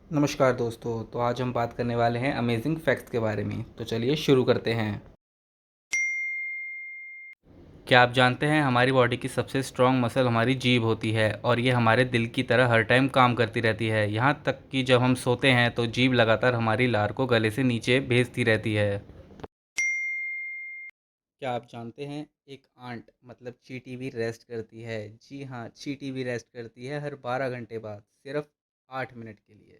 नमस्कार दोस्तों। तो आज हम बात करने वाले हैं अमेजिंग फैक्ट्स के बारे में। तो चलिए शुरू करते हैं। क्या आप जानते हैं हमारी बॉडी की सबसे स्ट्रॉन्ग मसल हमारी जीभ होती है और ये हमारे दिल की तरह हर टाइम काम करती रहती है। यहाँ तक कि जब हम सोते हैं तो जीभ लगातार हमारी लार को गले से नीचे भेजती रहती है। क्या आप जानते हैं एक आंट मतलब चींटी भी रेस्ट करती है। जी हाँ, चींटी भी रेस्ट करती है हर 12 घंटे बाद, सिर्फ 8 मिनट के लिए।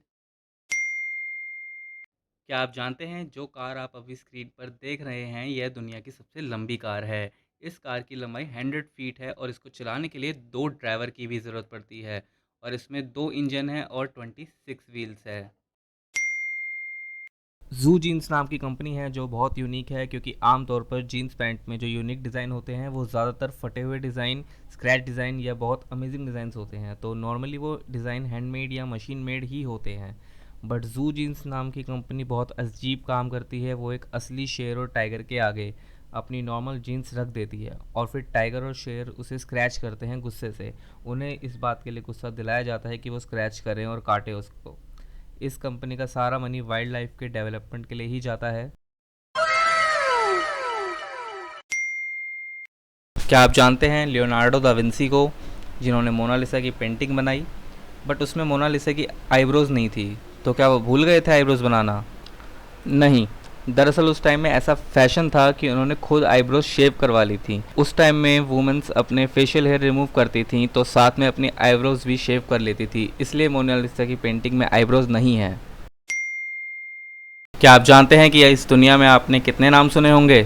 क्या आप जानते हैं जो कार आप अभी स्क्रीन पर देख रहे हैं यह दुनिया की सबसे लंबी कार है। इस कार की लंबाई 100 फीट है और इसको चलाने के लिए 2 ड्राइवर की भी ज़रूरत पड़ती है। और इसमें 2 इंजन है और 26 व्हील्स है। जू जीन्स नाम की कंपनी है जो बहुत यूनिक है, क्योंकि आमतौर पर जीन्स पैंट में जो यूनिक डिज़ाइन होते हैं वो ज़्यादातर फटे हुए डिज़ाइन, स्क्रैच डिज़ाइन या बहुत अमेजिंग डिज़ाइंस होते हैं। तो नॉर्मली वो डिज़ाइन हैंडमेड या मशीन मेड ही होते हैं। बट जू जीन्स नाम की कंपनी बहुत अजीब काम करती है। वो एक असली शेर और टाइगर के आगे अपनी नॉर्मल जीन्स रख देती है और फिर टाइगर और शेर उसे स्क्रैच करते हैं गुस्से से। उन्हें इस बात के लिए गुस्सा दिलाया जाता है कि वो स्क्रैच करें और काटें उसको। इस कंपनी का सारा मनी वाइल्ड लाइफ के डेवलपमेंट के लिए ही जाता है। क्या आप जानते हैं लियोनार्डो दा विंसी को, जिन्होंने मोनालिसा की पेंटिंग बनाई, बट उसमें मोनालिसा की आईब्रोज नहीं थी। तो क्या वो भूल गए थे आईब्रोज बनाना? नहीं। दरअसल उस टाइम में ऐसा फैशन था कि उन्होंने खुद आईब्रोज शेव करवा ली थी। उस टाइम में वुमेन्स अपने फेशियल हेयर रिमूव करती थी तो साथ में अपनी आईब्रोज भी शेव कर लेती थी, इसलिए मोनालिसा की पेंटिंग में आईब्रोज नहीं है। क्या आप जानते हैं कि इस दुनिया में आपने कितने नाम सुने होंगे?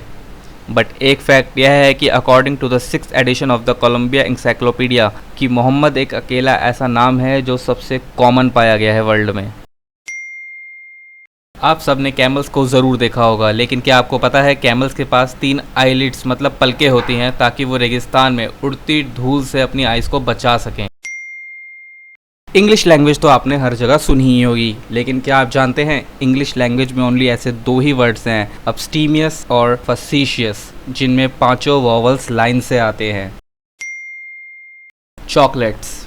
बट एक फैक्ट यह है कि according to the 6th edition of the Columbia encyclopedia कि मोहम्मद एक अकेला ऐसा नाम है जो सबसे कॉमन पाया गया है वर्ल्ड में। आप सब ने कैमल्स को ज़रूर देखा होगा, लेकिन क्या आपको पता है कैमल्स के पास 3 आईलिड्स मतलब पलकें होती हैं ताकि वो रेगिस्तान में उड़ती धूल से अपनी आइज़ को बचा सकें। इंग्लिश लैंग्वेज तो आपने हर जगह सुनी ही होगी, लेकिन क्या आप जानते हैं इंग्लिश लैंग्वेज में ओनली ऐसे 2 ही वर्ड्स हैं, अब्स्टीमियस और फैसिशियस, जिनमें पांचों वॉवल्स लाइन से आते हैं। चॉकलेट्स,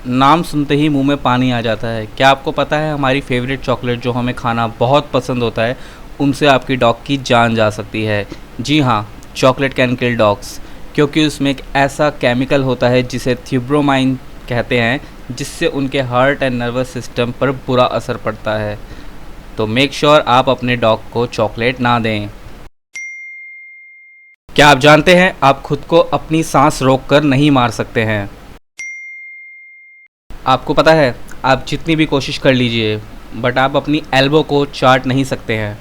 नाम सुनते ही मुंह में पानी आ जाता है। क्या आपको पता है हमारी फेवरेट चॉकलेट जो हमें खाना बहुत पसंद होता है, उनसे आपकी डॉग की जान जा सकती है। जी हाँ, चॉकलेट कैन किल डॉग्स, क्योंकि उसमें एक ऐसा केमिकल होता है जिसे थियोब्रोमाइन कहते हैं, जिससे उनके हार्ट एंड नर्वस सिस्टम पर बुरा असर पड़ता है। तो मेक श्योर आप अपने डॉग को चॉकलेट ना दें। क्या आप जानते हैं आप खुद को अपनी सांस रोककर नहीं मार सकते हैं? आपको पता है आप जितनी भी कोशिश कर लीजिए बट आप अपनी एल्बो को चाट नहीं सकते हैं।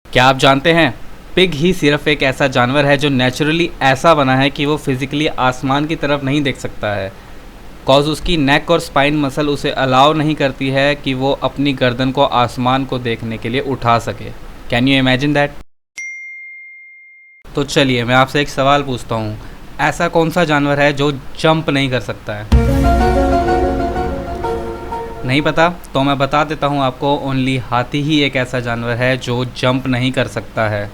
क्या आप जानते हैं पिग ही सिर्फ एक ऐसा जानवर है जो नेचुरली ऐसा बना है कि वो फिजिकली आसमान की तरफ नहीं देख सकता है, कॉज उसकी नेक और स्पाइन मसल उसे अलाउ नहीं करती है कि वो अपनी गर्दन को आसमान को देखने के लिए उठा सके। Can you imagine that? तो चलिए मैं आपसे एक सवाल पूछता हूँ, ऐसा कौन सा जानवर है जो जंप नहीं कर सकता है? नहीं पता? तो मैं बता देता हूँ आपको, ओनली हाथी ही एक ऐसा जानवर है जो जंप नहीं कर सकता है।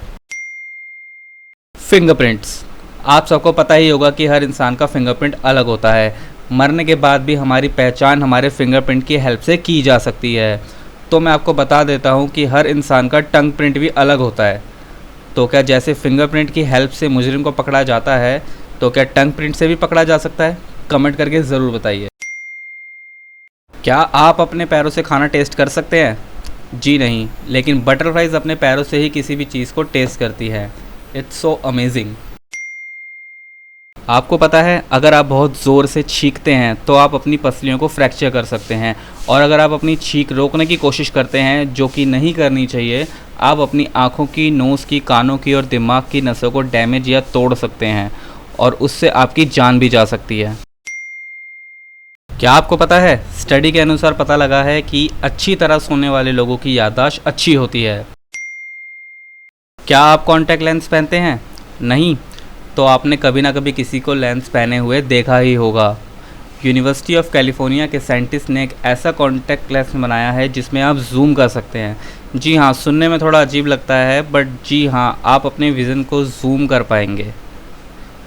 फिंगरप्रिंट्स, आप सबको पता ही होगा कि हर इंसान का फिंगरप्रिंट अलग होता है। मरने के बाद भी हमारी पहचान हमारे फिंगरप्रिंट की हेल्प से की जा सकती है। तो मैं आपको बता देता हूँ कि हर इंसान का टंग प्रिंट भी अलग होता है। तो क्या जैसे फिंगरप्रिंट की हेल्प से मुजरिम को पकड़ा जाता है, तो क्या टंग प्रिंट से भी पकड़ा जा सकता है? कमेंट करके ज़रूर बताइए। क्या आप अपने पैरों से खाना टेस्ट कर सकते हैं? जी नहीं, लेकिन बटरफ्लाइज अपने पैरों से ही किसी भी चीज़ को टेस्ट करती है। It's so amazing. आपको पता है अगर आप बहुत ज़ोर से छींकते हैं तो आप अपनी पसलियों को फ्रैक्चर कर सकते हैं, और अगर आप अपनी छींक रोकने की कोशिश करते हैं, जो कि नहीं करनी चाहिए, आप अपनी आँखों की, नोज़ की, कानों की और दिमाग की नसों को डैमेज या तोड़ सकते हैं, और उससे आपकी जान भी जा सकती है। क्या आपको पता है स्टडी के अनुसार पता लगा है कि अच्छी तरह सोने वाले लोगों की याददाश्त अच्छी होती है। क्या आप कॉन्टैक्ट लेंस पहनते हैं? नहीं? तो आपने कभी ना कभी किसी को लेंस पहने हुए देखा ही होगा। यूनिवर्सिटी ऑफ कैलिफोर्निया के साइंटिस्ट ने एक ऐसा कॉन्टैक्ट लेंस बनाया है जिसमें आप जूम कर सकते हैं। जी हाँ, सुनने में थोड़ा अजीब लगता है, बट जी हाँ, आप अपने विज़न को जूम कर पाएंगे।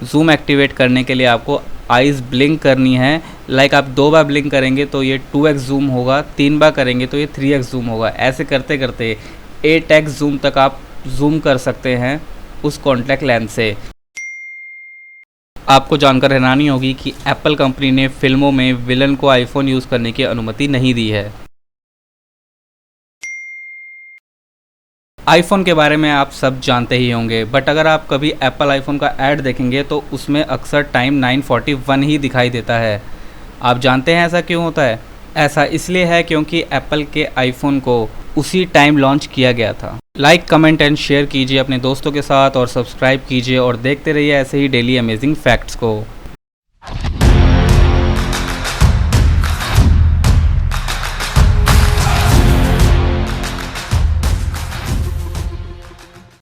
जूम एक्टिवेट करने के लिए आपको आइज़ ब्लिंक करनी है। लाइक आप 2 बार ब्लिंक करेंगे तो ये 2x जूम होगा, 3 बार करेंगे तो ये 3x जूम होगा। ऐसे करते करते 8x जूम तक आप जूम कर सकते हैं उस कॉन्टैक्ट लेंस से। आपको जानकर हैरानी होगी कि एप्पल कंपनी ने फिल्मों में विलन को आईफोन यूज़ करने की अनुमति नहीं दी है। आईफोन के बारे में आप सब जानते ही होंगे, बट अगर आप कभी एप्पल आईफोन का ऐड देखेंगे तो उसमें अक्सर टाइम 9:41 ही दिखाई देता है। आप जानते हैं ऐसा क्यों होता है? ऐसा इसलिए है क्योंकि एप्पल के आईफोन को उसी टाइम लॉन्च किया गया था। लाइक, कमेंट एंड शेयर कीजिए अपने दोस्तों के साथ और सब्सक्राइब कीजिए और देखते रहिए ऐसे ही डेली अमेजिंग फैक्ट्स को।